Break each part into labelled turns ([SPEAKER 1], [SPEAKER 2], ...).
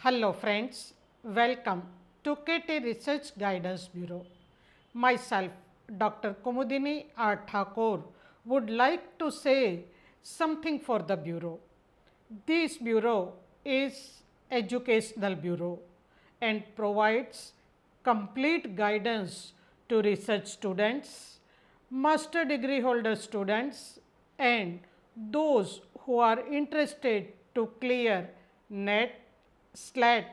[SPEAKER 1] Hello friends, welcome to KT Research Guidance Bureau. Myself, Dr. Kumudini R. Thakur, would like to say something for the Bureau. This Bureau is educational bureau and provides complete guidance to research students, master degree holder students and those who are interested to clear NET, SLAT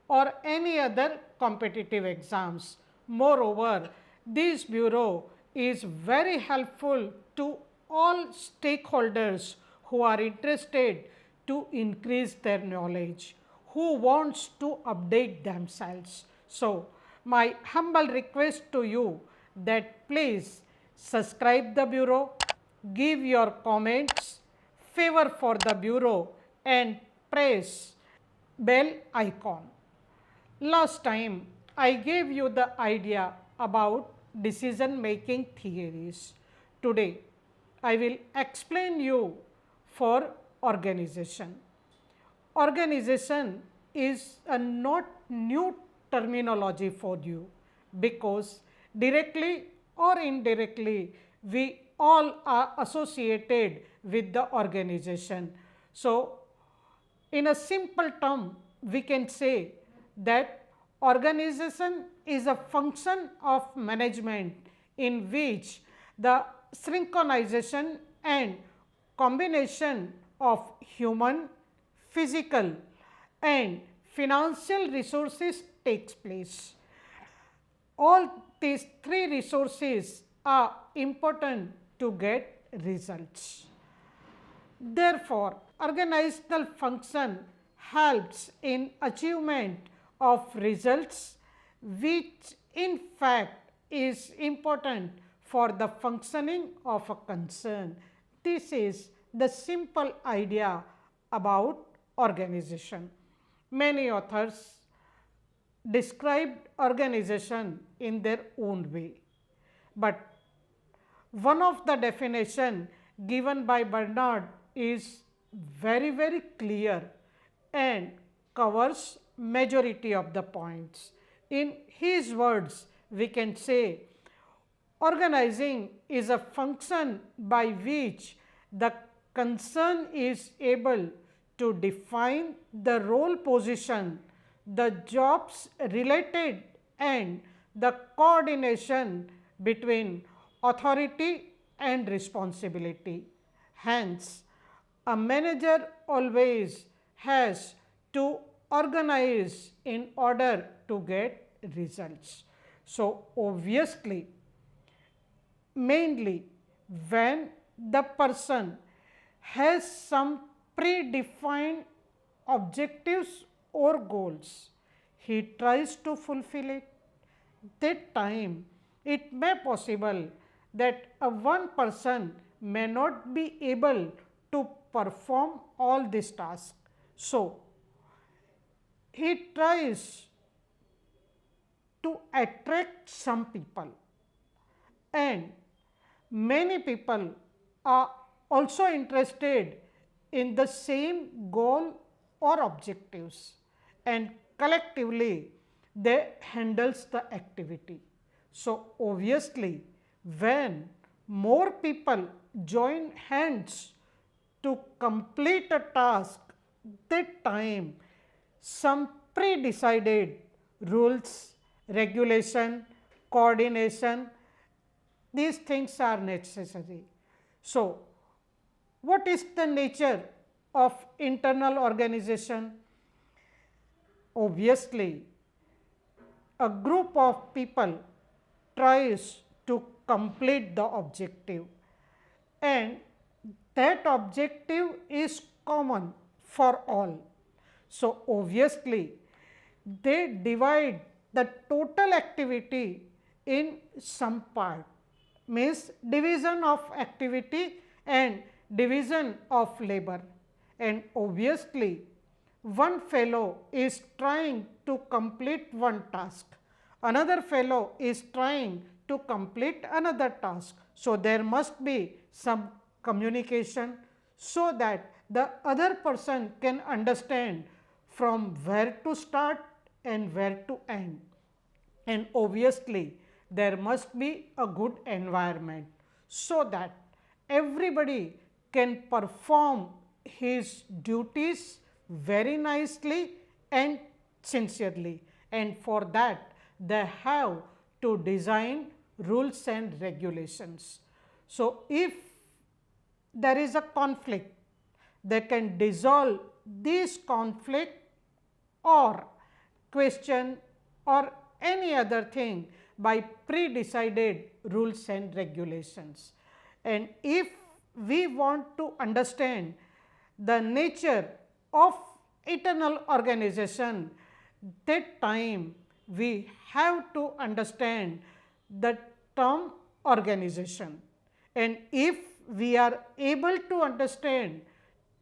[SPEAKER 1] or any other competitive exams. Moreover, this bureau is very helpful to all stakeholders who are interested to increase their knowledge, who wants to update themselves. So, my humble request to you that please subscribe the bureau, give your comments, favor for the bureau and press bell icon. Last time I gave you the idea about decision making theories. Today I will explain you for organization. Organization is a not new terminology for you because directly or indirectly we all are associated with the organization. So, in a simple term, we can say that organization is a function of management in which the synchronization and combination of human, physical and financial resources takes place. All these three resources are important to get results. Therefore, organizational function helps in achievement of results which in fact is important for the functioning of a concern. This is the simple idea about organization. Many authors described organization in their own way, but one of the definition given by Bernard is very clear and covers majority of the points. In his words, we can say organizing is a function by which the concern is able to define the role position, the jobs related and the coordination between authority and responsibility. Hence, a manager always has to organize in order to get results. So, obviously, mainly when the person has some predefined objectives or goals, he tries to fulfill it. That time it may possible that a one person may not be able to perform all these tasks. So, he tries to attract some people and many people are also interested in the same goal or objectives and collectively they handles the activity. So, obviously, when more people join hands to complete a task, that time some pre-decided rules, regulation, coordination, these things are necessary. So, what is the nature of internal organization? Obviously, a group of people tries to complete the objective and that objective is common for all. So, obviously, they divide the total activity in some part, means division of activity and division of labor, and obviously one fellow is trying to complete one task, another fellow is trying to complete another task. So, there must be some communication so that the other person can understand from where to start and where to end. And obviously, there must be a good environment so that everybody can perform his duties very nicely and sincerely, and for that they have to design rules and regulations. So, if there is a conflict, they can dissolve this conflict or question or any other thing by pre-decided rules and regulations. And if we want to understand the nature of eternal organization, that time we have to understand the term organization. And if we are able to understand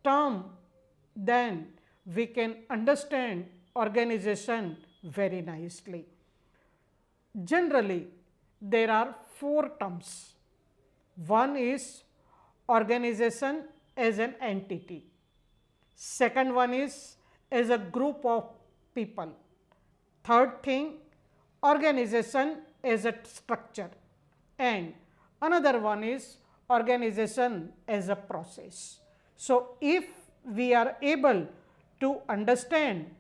[SPEAKER 1] term, then we can understand organization very nicely. Generally, there are four terms. One is organization as an entity. Second one is as a group of people. Third thing, organization as a structure. And another one is organization as a process. So, if we are able to understand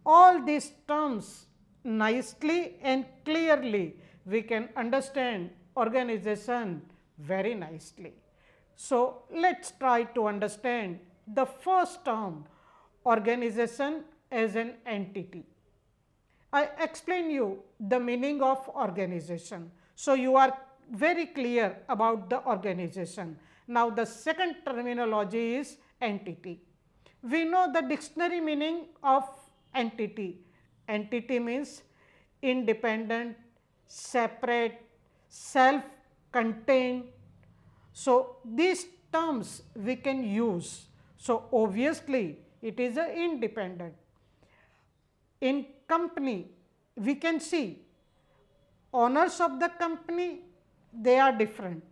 [SPEAKER 1] all these terms nicely and clearly, we can understand organization very nicely. So, let us try to understand the first term, organization as an entity. I explain you the meaning of organization. So, you are very clear about the organization. Now, the second terminology is entity. We know the dictionary meaning of entity. Entity means independent, separate, self-contained. So, these terms we can use. So, obviously, it is a independent. In company, we can see owners of the company, they are different,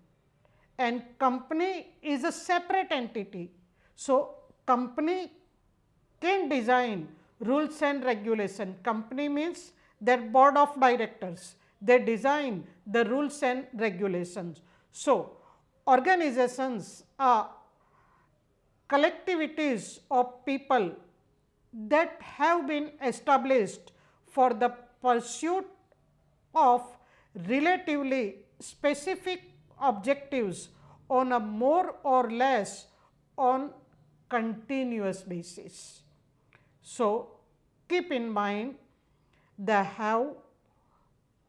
[SPEAKER 1] and company is a separate entity. So, company can design rules and regulation. Company means their board of directors, they design the rules and regulations. So, organizations are collectivities of people that have been established for the pursuit of relatively specific objectives on a more or less on continuous basis. So, keep in mind they have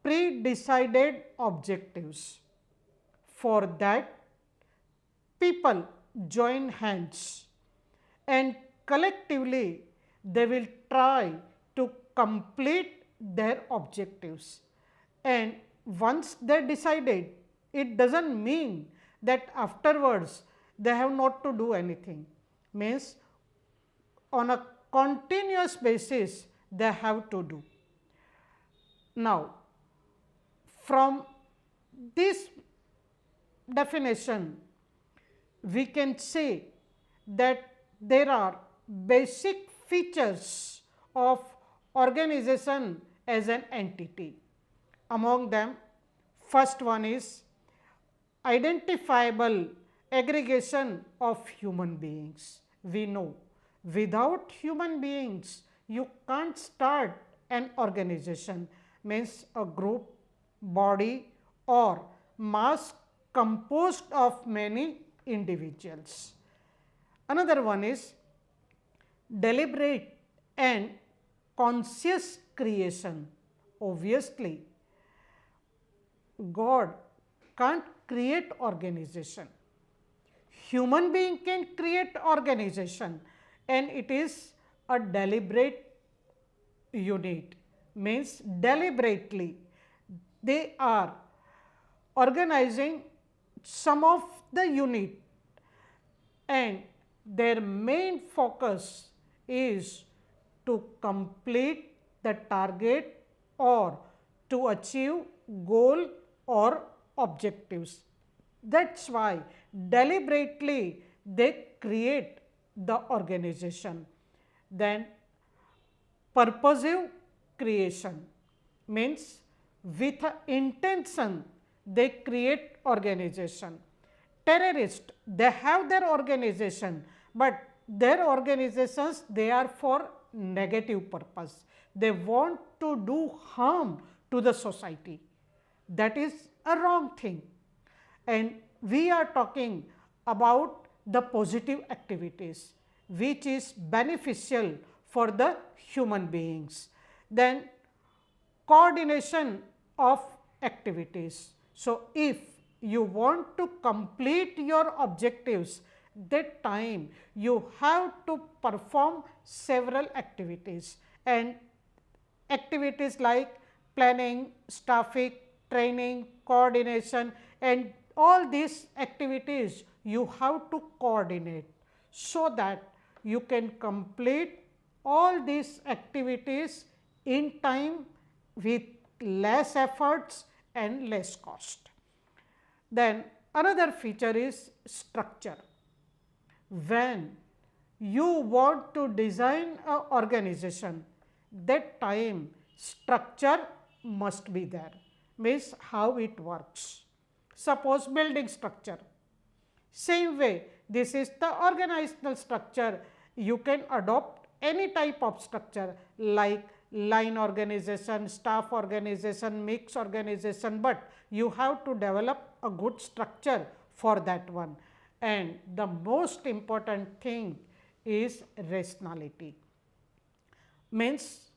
[SPEAKER 1] pre-decided objectives. For that, people join hands and collectively they will try to complete their objectives. And once they decided, it does not mean that afterwards they have not to do anything. Means on a continuous basis they have to do. Now, from this definition, we can say that there are basic features of organization as an entity. Among them, first one is identifiable aggregation of human beings. We know without human beings, you can't start an organization, means a group, body or mass composed of many individuals. Another one is deliberate and conscious creation. Obviously, God can't create organization. Human being can create organization, and it is a deliberate unit, means deliberately they are organizing some of the unit, and their main focus is to complete the target or to achieve goal or objectives. That is why deliberately they create the organization. Then Purposive creation means with a intention they create organization. Terrorist, they have their organization, but their organizations they are for negative purpose. They want to do harm to the society. That is a wrong thing. And we are talking about the positive activities which is beneficial for the human beings. Then coordination of activities. So, if you want to complete your objectives, that time you have to perform several activities, and activities like planning, staffing, training, coordination, and all these activities you have to coordinate so that you can complete all these activities in time with less efforts and less cost. Then another feature is structure. When you want to design an organization, that time structure must be there, means how it works. Suppose building structure, same way this is the organizational structure. You can adopt any type of structure like line organization, staff organization, mix organization, but you have to develop a good structure for that one. And the most important thing is rationality, means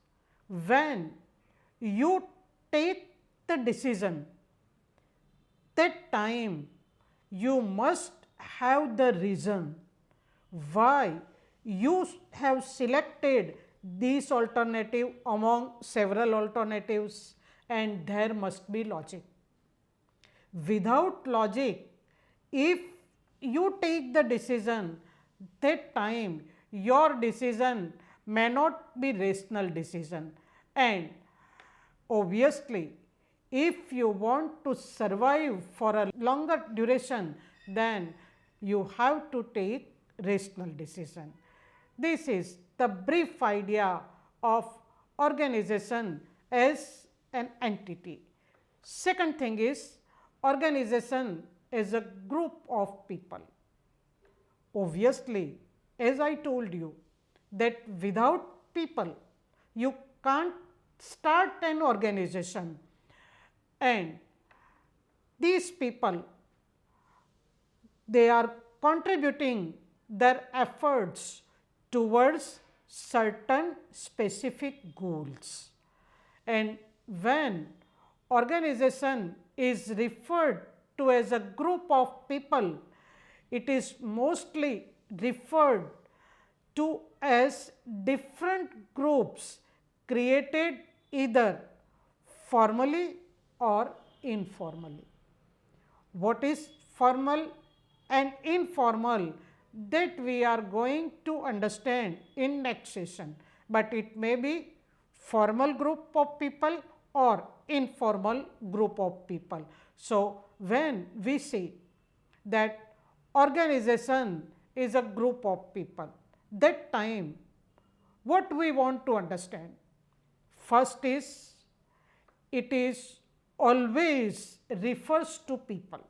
[SPEAKER 1] when you take the decision, that time you must have the reason why you have selected this alternative among several alternatives, and there must be logic. Without logic, if you take the decision, that time your decision may not be rational decision, and obviously if you want to survive for a longer duration, then you have to take rational decision. This is the brief idea of organization as an entity. Second thing is organization is a group of people. Obviously, as I told you that without people you can't start an organization, and these people they are contributing their efforts towards certain specific goals. And when organization is referred to as a group of people, it is mostly referred to as different groups created either formally or informally. What is formal and informal, that we are going to understand in next session, but it may be formal group of people or informal group of people. So, when we say that organization is a group of people, that time what we want to understand? First is it is always refers to people.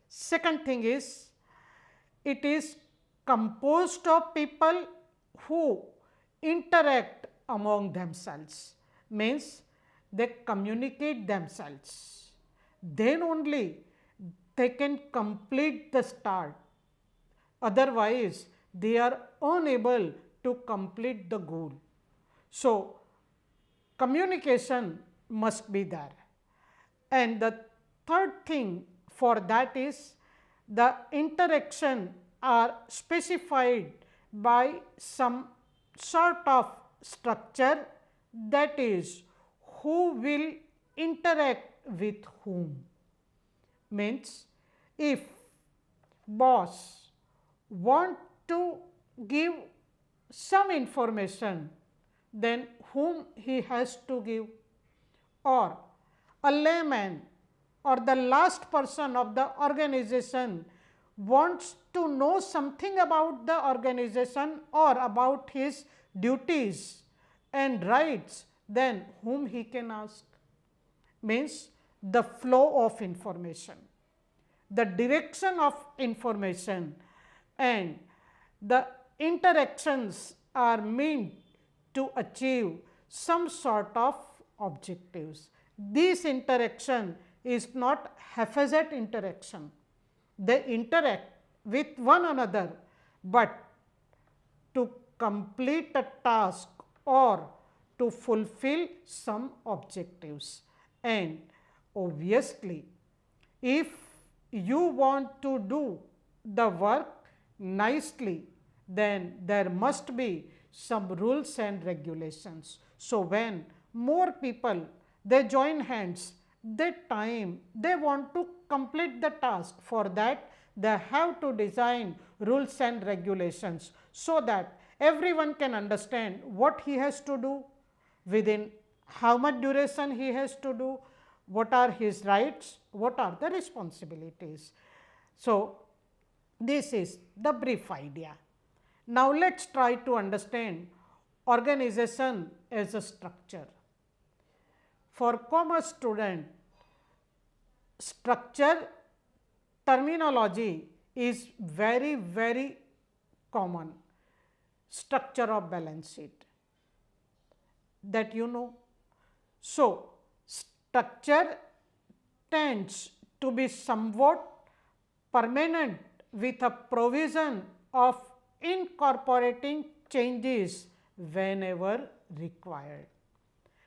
[SPEAKER 1] Second thing is it is composed of people who interact among themselves, means they communicate themselves, then only they can complete the start, otherwise they are unable to complete the goal. So, communication must be there. And the third thing for that is the interaction are specified by some sort of structure, that is who will interact with whom. Means if boss want to give some information, then whom he has to give, or a layman or the last person of the organization wants to know something about the organization or about his duties, and writes, then whom he can ask? Means the flow of information, the direction of information, and the interactions are meant to achieve some sort of objectives. This interaction is not haphazard interaction. They interact with one another, but to complete a task or to fulfill some objectives. And obviously, if you want to do the work nicely, then there must be some rules and regulations. So, when more people they join hands, they want to complete the task. For that, they have to design rules and regulations so that everyone can understand what he has to do, within how much duration he has to do, what are his rights, what are the responsibilities. So, this is the brief idea. Now, let us try to understand organization as a structure. For commerce student, structure terminology is very common. Structure of balance sheet, that you know. So, structure tends to be somewhat permanent with a provision of incorporating changes whenever required.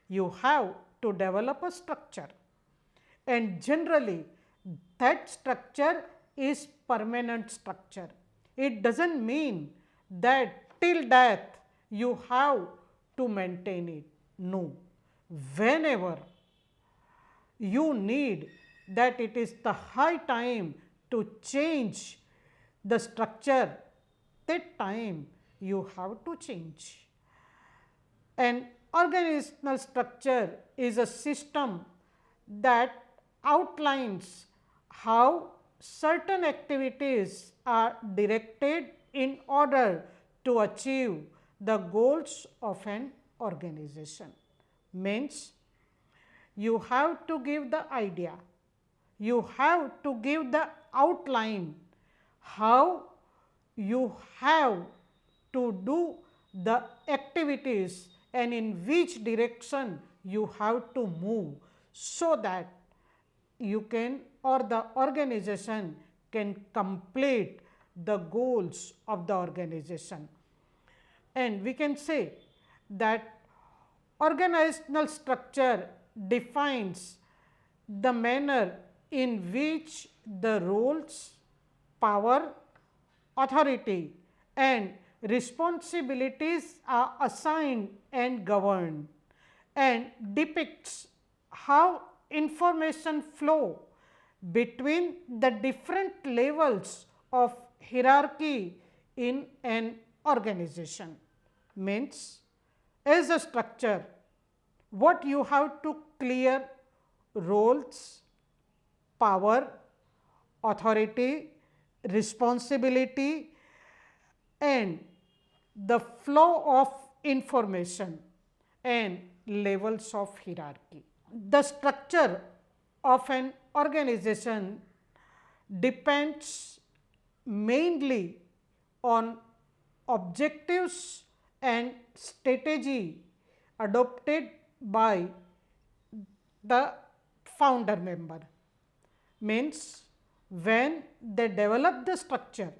[SPEAKER 1] You have to develop a structure, and generally that structure is permanent structure. It does not mean that till death you have to maintain it. No, whenever you need that it is the high time to change the structure, that time you have to change. An organizational structure is a system that outlines how certain activities are directed in order to achieve the goals of an organization. Means you have to give the idea, you have to give the outline how you have to do the activities and in which direction you have to move, so that you can or the organization can complete the goals of the organization. And we can say that organizational structure defines the manner in which the roles, power, authority and responsibilities are assigned and governed, and depicts how information flow between the different levels of hierarchy in an organization. Means as a structure, what you have to clear: roles, power, authority, responsibility and the flow of information and levels of hierarchy. The structure of an organization depends mainly on objectives and strategy adopted by the founder member. Means when they develop the structure,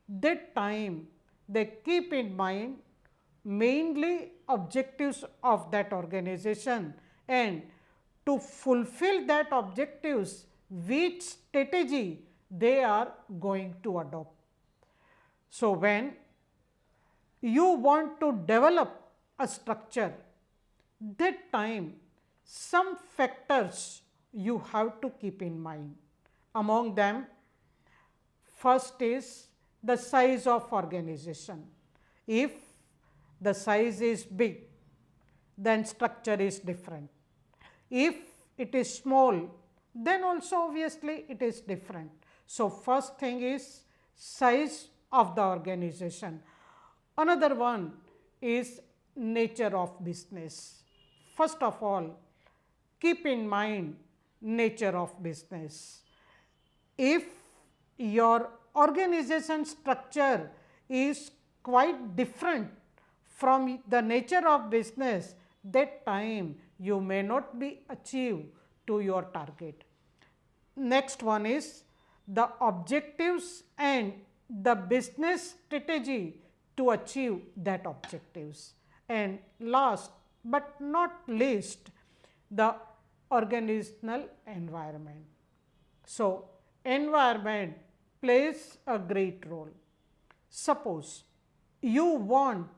[SPEAKER 1] that time they keep in mind mainly objectives of that organization, and to fulfill that objectives, which strategy they are going to adopt. So, when you want to develop a structure, that time some factors you have to keep in mind. Among them, first is the size of organization. If the size is big, then structure is different. If it is small, then also obviously it is different. So, first thing is size of the organization. Another one is nature of business. First of all, keep in mind nature of business. If your organization structure is quite different from the nature of business, that time you may not be achieve to your target. Next one is the objectives and the business strategy to achieve that objectives. And last but not least, the organizational environment. So, environment plays a great role. Suppose you want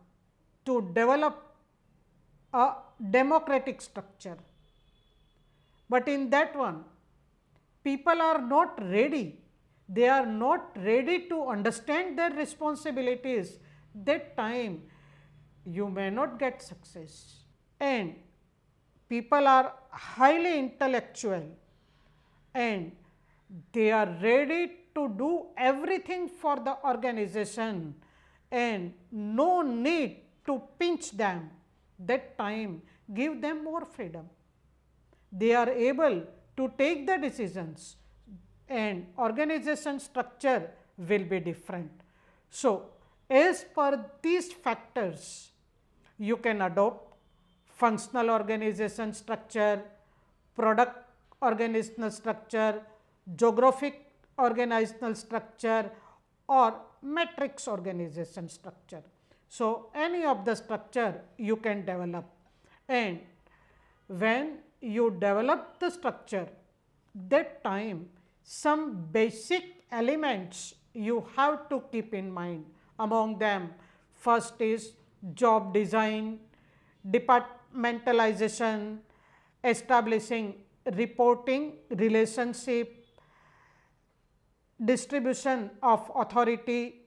[SPEAKER 1] to develop a democratic structure, but in that one people are not ready, they are not ready to understand their responsibilities, that time you may not get success. And people are highly intellectual and they are ready to do everything for the organization and no need to pinch them, that time give them more freedom. They are able to take the decisions and organization structure will be different. So, as per these factors, you can adopt functional organization structure, product organizational structure, geographic organizational structure or matrix organization structure. So, any of the structure you can develop, and when you develop the structure, that time some basic elements you have to keep in mind. Among them, first is job design, departmentalization, establishing reporting relationship, distribution of authority,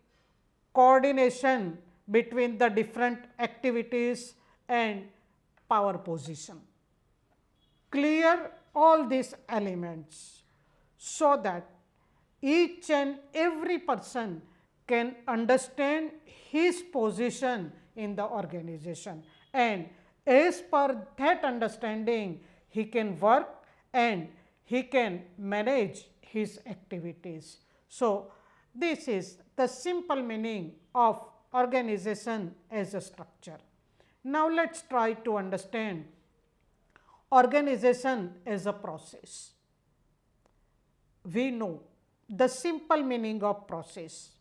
[SPEAKER 1] coordination between the different activities and power position. Clear all these elements so that each and every person can understand his position in the organization, and as per that understanding he can work and he can manage his activities. So, this is the simple meaning of organization as a structure. Now, let us try to understand organization as a process. We know the simple meaning of process.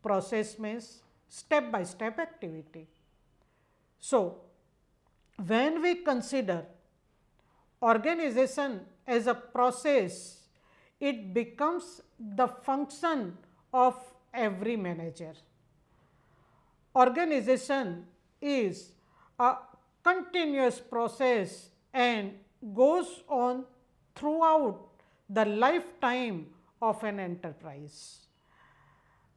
[SPEAKER 1] Process means step by step activity. So, when we consider organization as a process, it becomes the function of every manager. Organization is a continuous process and goes on throughout the lifetime of an enterprise.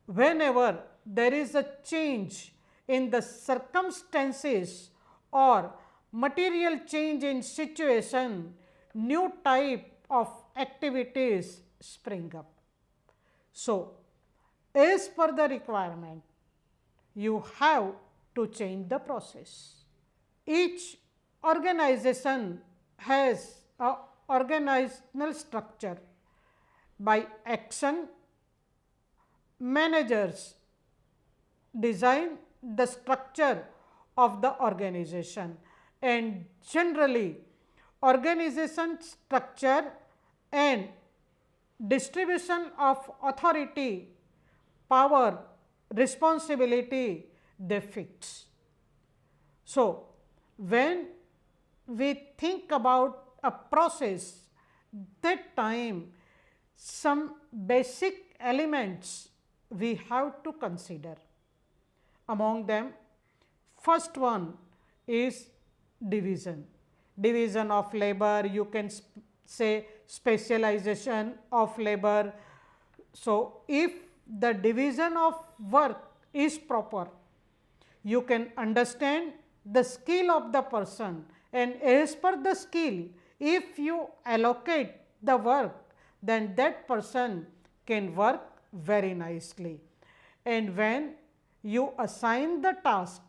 [SPEAKER 1] Whenever there is a change in the circumstances or material change in situation, new type of activities spring up. So, as per the requirement, you have to change the process. Each organization has a organizational structure. By action, managers design the structure of the organization, and generally organization structure and distribution of authority, power, responsibility they fix. So, when we think about a process, that time some basic elements we have to consider. Among them, first one is division. Division of labor, you can say specialization of labor. So, if the division of work is proper, you can understand the skill of the person, and as per the skill, if you allocate the work, then that person can work very nicely. And when you assign the task,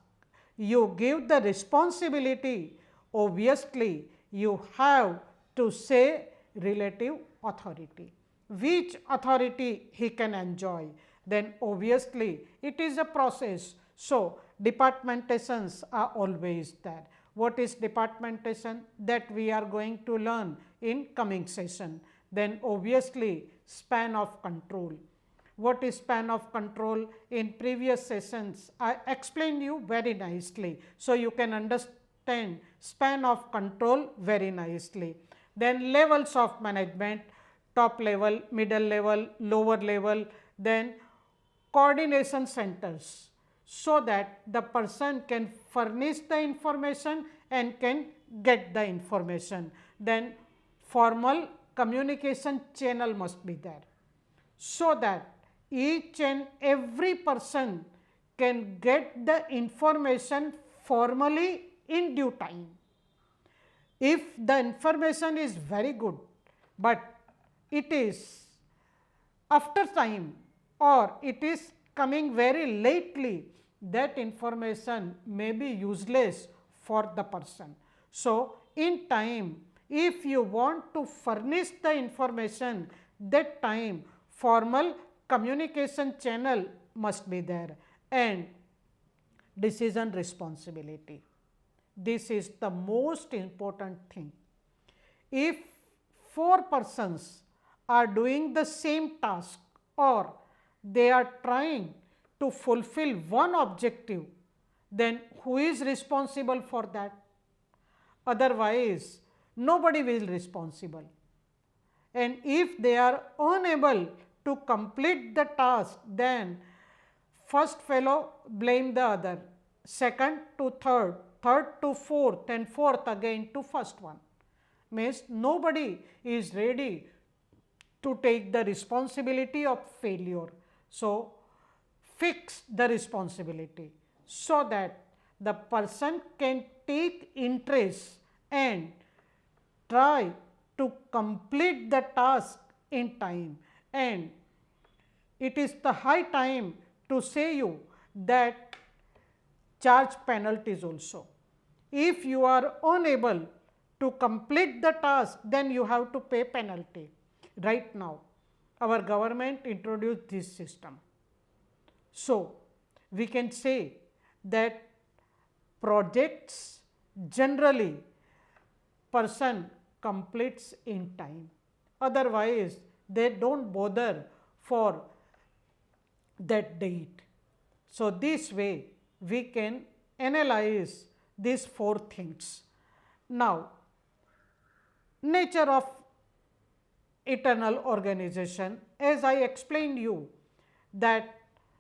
[SPEAKER 1] you give the responsibility, obviously you have to say relative authority. Which authority he can enjoy? Then obviously it is a process. So, departmentations are always there. What is departmentation? That we are going to learn in coming session. Then obviously span of control. What is span of control? In previous sessions I explained you very nicely. So, you can understand span of control very nicely. Then levels of management, top level, middle level, lower level, then coordination centers, so that the person can furnish the information and can get the information. Then formal communication channel must be there, so that each and every person can get the information formally in due time. If the information is very good, but it is after time or it is coming very lately, that information may be useless for the person. So, in time, if you want to furnish the information, that time formal communication channel must be there, and decision responsibility. This is the most important thing. If 4 persons are doing the same task or they are trying to fulfill one objective, then who is responsible for that? Otherwise, nobody will be responsible. And if they are unable to complete the task, then first fellow blame the other, second to third, third to fourth, and fourth again to first one. Means nobody is ready to take the responsibility of failure. So, fix the responsibility so that the person can take interest and try to complete the task in time. And it is the high time to say you that charge penalties also. If you are unable to complete the task, then you have to pay penalty. Right now, our government introduced this system. So, we can say that projects generally person completes in time, otherwise they do not bother for that date. So, this way we can analyze these 4 things. Now, nature of eternal organization, as I explained you that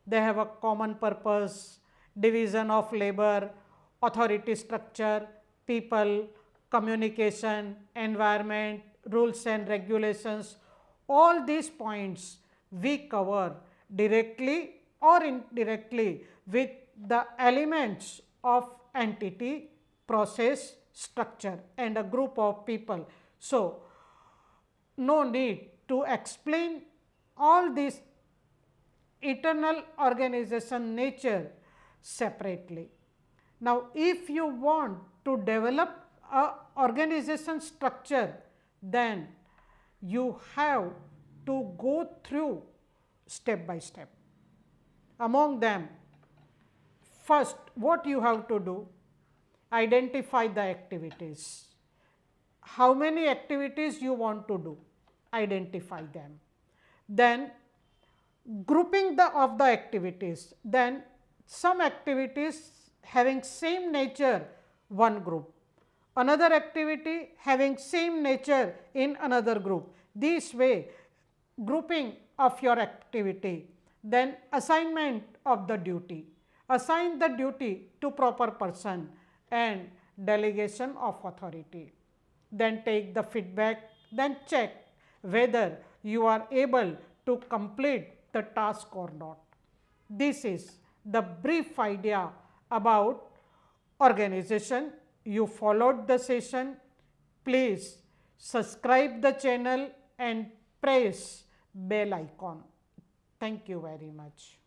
[SPEAKER 1] they have a common purpose, division of labor, authority structure, people, communication, environment, rules and regulations. All these points we cover directly or indirectly with the elements of entity, process, structure and a group of people. So, no need to explain all these eternal organization nature separately. Now, if you want to develop a organization structure, then you have to go through step by step. Among them, first what you have to do? Identify the activities. How many activities you want to do? Identify them. Then grouping of the activities. Then some activities having same nature, one group. Another activity having same nature in another group. This way grouping of your activity. Then assignment of the duty. Assign the duty to proper person and delegation of authority. Then take the feedback, then check whether you are able to complete the task or not. This is the brief idea about organization. You followed the session. Please subscribe the channel and press bell icon. Thank you very much.